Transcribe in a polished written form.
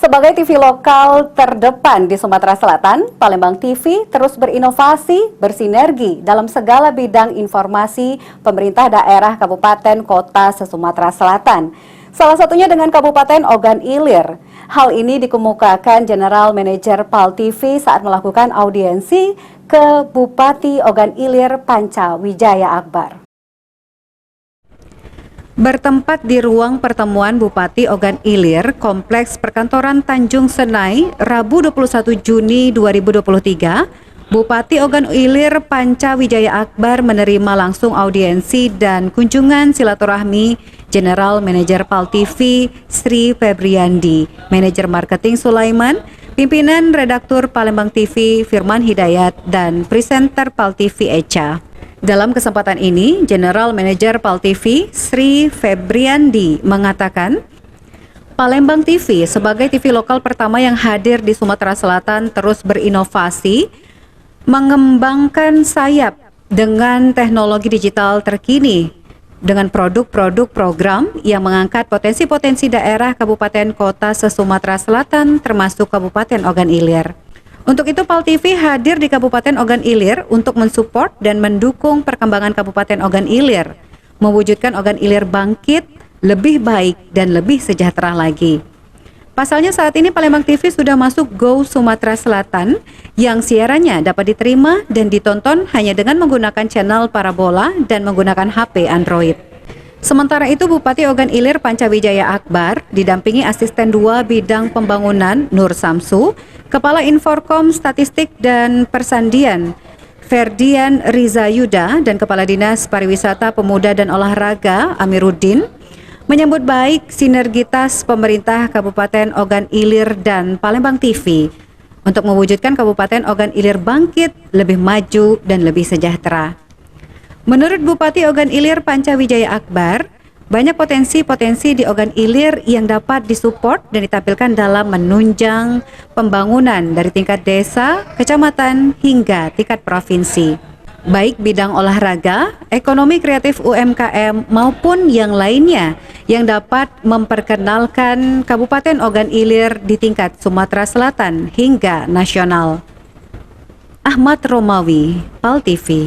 Sebagai TV lokal terdepan di Sumatera Selatan, Palembang TV terus berinovasi, bersinergi dalam segala bidang informasi pemerintah daerah kabupaten kota se-Sumatera Selatan. Salah satunya dengan Kabupaten Ogan Ilir. Hal ini dikemukakan General Manager PAL TV saat melakukan audiensi ke Bupati Ogan Ilir Panca Wijaya Akbar. Bertempat di ruang pertemuan Bupati Ogan Ilir, Kompleks Perkantoran Tanjung Senai, Rabu 21 Juni 2023, Bupati Ogan Ilir Panca Wijaya Akbar menerima langsung audiensi dan kunjungan silaturahmi General Manager PAL TV Sri Febriandi, Manajer Marketing Sulaiman, Pimpinan Redaktur Palembang TV Firman Hidayat, dan Presenter PAL TV Echa. Dalam kesempatan ini, General Manager PAL TV Sri Febriandi mengatakan, Palembang TV sebagai TV lokal pertama yang hadir di Sumatera Selatan terus berinovasi, mengembangkan sayap dengan teknologi digital terkini, dengan produk-produk program yang mengangkat potensi-potensi daerah kabupaten kota se-Sumatera Selatan termasuk Kabupaten Ogan Ilir. Untuk itu PAL TV hadir di Kabupaten Ogan Ilir untuk mensupport dan mendukung perkembangan Kabupaten Ogan Ilir, mewujudkan Ogan Ilir bangkit, lebih baik dan lebih sejahtera lagi. Pasalnya saat ini Palembang TV sudah masuk Go Sumatera Selatan yang siarannya dapat diterima dan ditonton hanya dengan menggunakan channel parabola dan menggunakan HP Android. Sementara itu Bupati Ogan Ilir Panca Wijaya Akbar didampingi Asisten 2 Bidang Pembangunan Nur Samsu, Kepala Inforkom Statistik dan Persandian Ferdian Riza Yuda, dan Kepala Dinas Pariwisata Pemuda dan Olahraga Amiruddin menyambut baik sinergitas pemerintah Kabupaten Ogan Ilir dan Palembang TV untuk mewujudkan Kabupaten Ogan Ilir bangkit, lebih maju dan lebih sejahtera. Menurut Bupati Ogan Ilir Panca Wijaya Akbar, banyak potensi-potensi di Ogan Ilir yang dapat disupport dan ditampilkan dalam menunjang pembangunan dari tingkat desa, kecamatan, hingga tingkat provinsi. Baik bidang olahraga, ekonomi kreatif UMKM, maupun yang lainnya yang dapat memperkenalkan Kabupaten Ogan Ilir di tingkat Sumatera Selatan hingga nasional. Ahmad Romawi, PAL TV.